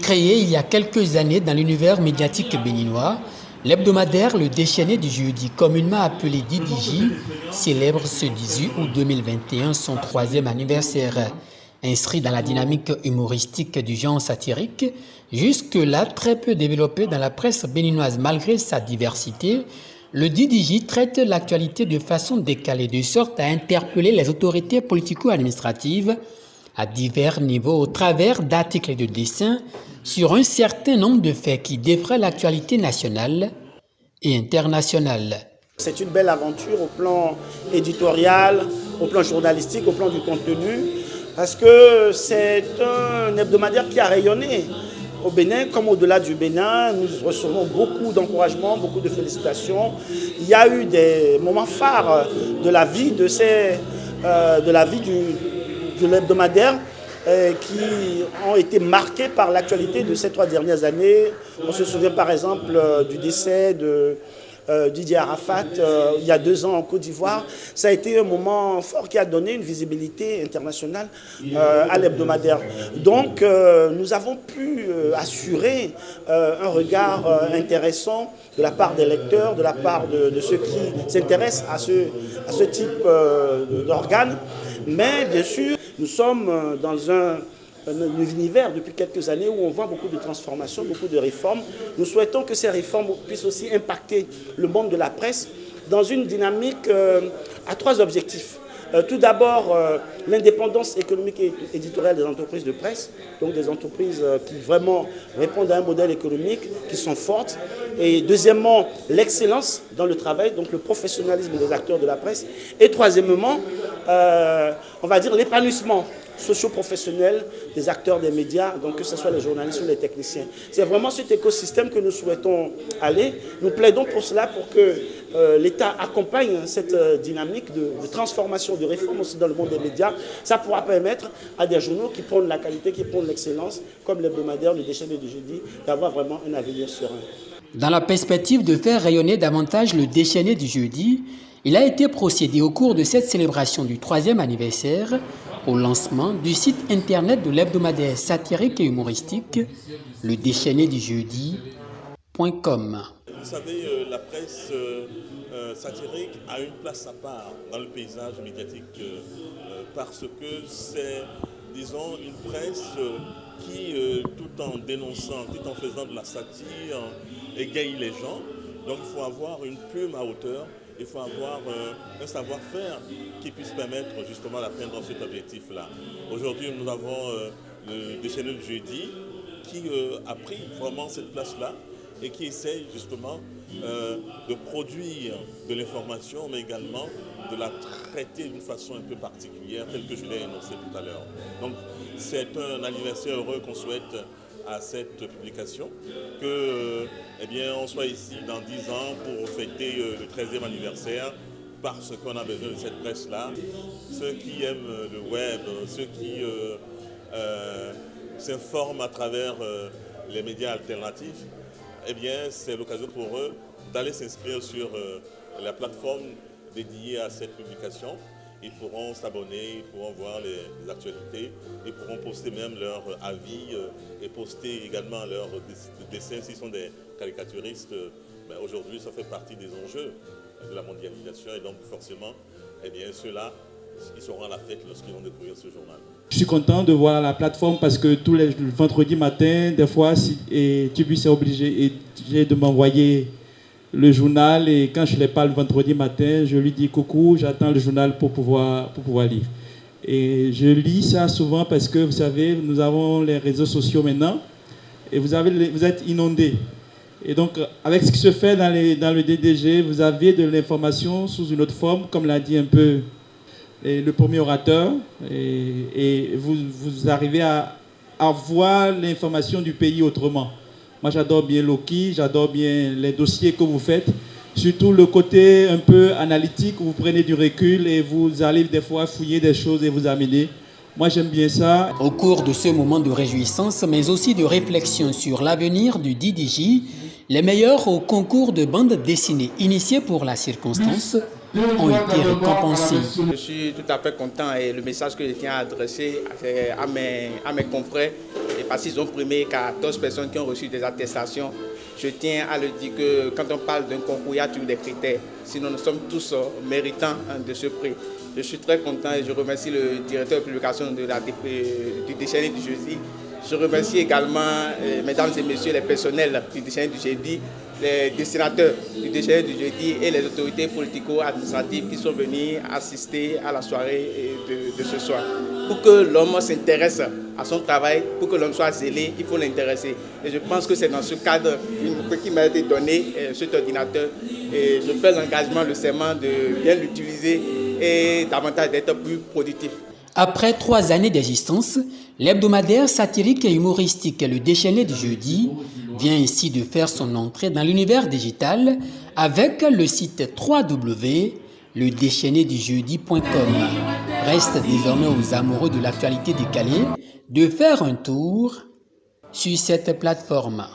Créé il y a quelques années dans l'univers médiatique béninois, l'hebdomadaire Le Déchaîné du jeudi, communément appelé DDJ, célèbre ce 18 août 2021 son troisième anniversaire. Inscrit dans la dynamique humoristique du genre satirique, jusque-là très peu développé dans la presse béninoise malgré sa diversité, le DDJ traite l'actualité de façon décalée, de sorte à interpeller les autorités politico-administratives à divers niveaux au travers d'articles et de dessins sur un certain nombre de faits qui défraient l'actualité nationale et internationale. C'est une belle aventure au plan éditorial, au plan journalistique, au plan du contenu, parce que c'est un hebdomadaire qui a rayonné au Bénin comme au-delà du Bénin. Nous recevons beaucoup d'encouragements, beaucoup de félicitations. Il y a eu des moments phares de la vie de l'hebdomadaire qui ont été marqués par l'actualité de ces 3 dernières années. On se souvient par exemple du décès de Didier Arafat il y a 2 ans en Côte d'Ivoire. Ça a été un moment fort qui a donné une visibilité internationale à l'hebdomadaire. Donc nous avons pu assurer un regard intéressant de la part des lecteurs, de la part de ceux qui s'intéressent à ce type d'organes. Mais bien sûr, nous sommes dans un univers depuis quelques années où on voit beaucoup de transformations, beaucoup de réformes. Nous souhaitons que ces réformes puissent aussi impacter le monde de la presse dans une dynamique à 3 objectifs. Tout d'abord, l'indépendance économique et éditoriale des entreprises de presse, donc des entreprises qui vraiment répondent à un modèle économique, qui sont fortes. Et deuxièmement, l'excellence dans le travail, donc le professionnalisme des acteurs de la presse. Et troisièmement, on va dire l'épanouissement socio-professionnel des acteurs des médias, donc que ce soit les journalistes ou les techniciens. C'est vraiment cet écosystème que nous souhaitons aller. Nous plaidons pour cela, pour que l'État accompagne cette dynamique de transformation, de réforme aussi dans le monde des médias. Ça pourra permettre à des journaux qui prônent la qualité, qui prônent l'excellence, comme l'hebdomadaire, le Déchaîné du jeudi, d'avoir vraiment un avenir serein. Dans la perspective de faire rayonner davantage le Déchaîné du jeudi, il a été procédé au cours de cette célébration du 3e anniversaire au lancement du site internet de l'hebdomadaire satirique et humoristique, le déchaîné du jeudi.com. Vous savez, la presse satirique a une place à part dans le paysage médiatique parce que c'est, disons, une presse qui, tout en dénonçant, tout en faisant de la satire, égaye les gens. Donc il faut avoir une plume à hauteur. Il faut avoir un savoir-faire qui puisse permettre justement d'atteindre cet objectif-là. Aujourd'hui, nous avons le Déchaîné du jeudi qui a pris vraiment cette place-là et qui essaye justement de produire de l'information, mais également de la traiter d'une façon un peu particulière, telle que je l'ai énoncé tout à l'heure. Donc, c'est un anniversaire heureux qu'on souhaite à cette publication, que on soit ici dans 10 ans pour fêter le 13e anniversaire, parce qu'on a besoin de cette presse-là. Ceux qui aiment le web, ceux qui s'informent à travers les médias alternatifs, c'est l'occasion pour eux d'aller s'inscrire sur la plateforme dédiée à cette publication. Ils pourront s'abonner, ils pourront voir les actualités, ils pourront poster même leurs avis et poster également leurs dessins s'ils sont des caricaturistes. Aujourd'hui, ça fait partie des enjeux de la mondialisation et donc forcément, ceux-là, ils seront à la fête lorsqu'ils vont découvrir ce journal. Je suis content de voir la plateforme parce que tous les vendredis matin, des fois, Tubus est obligé de m'envoyer le journal et quand je ne l'ai pas le vendredi matin, je lui dis coucou, j'attends le journal pour pouvoir lire. Et je lis ça souvent parce que vous savez, nous avons les réseaux sociaux maintenant et vous êtes inondés. Et donc, avec ce qui se fait dans le DDG, vous avez de l'information sous une autre forme, comme l'a dit un peu le premier orateur, et vous arrivez à voir l'information du pays autrement. Moi, j'adore bien Loki, j'adore bien les dossiers que vous faites. Surtout le côté un peu analytique, où vous prenez du recul et vous allez des fois fouiller des choses et vous amener. Moi, j'aime bien ça. Au cours de ce moment de réjouissance, mais aussi de réflexion sur l'avenir du DDJ, les meilleurs au concours de bande dessinée initié pour la circonstance ont été récompensés. Je suis tout à fait content et le message que je tiens à adresser à mes confrères parce qu'ils ont primé 14 personnes qui ont reçu des attestations. Je tiens à le dire que quand on parle d'un concours, il y a toujours des critères. Sinon, nous sommes tous méritants de ce prix. Je suis très content et je remercie le directeur de publication du Déchaîné du jeudi. Je remercie également, mesdames et messieurs, les personnels du Déchaîné du jeudi, les destinateurs du Déchaîné du jeudi et les autorités politico-administratives qui sont venus assister à la soirée de ce soir. Pour que l'homme s'intéresse à son travail, pour que l'homme soit zélé, il faut l'intéresser. Et je pense que c'est dans ce cadre qui m'a été donné, cet ordinateur. Et je fais l'engagement, le serment de bien l'utiliser et davantage d'être plus productif. Après 3 années d'existence, l'hebdomadaire satirique et humoristique Le Déchaîné du jeudi vient ici de faire son entrée dans l'univers digital avec le site www.ledéchaînédujeudi.com. Reste désormais aux amoureux de l'actualité décalée de faire un tour sur cette plateforme.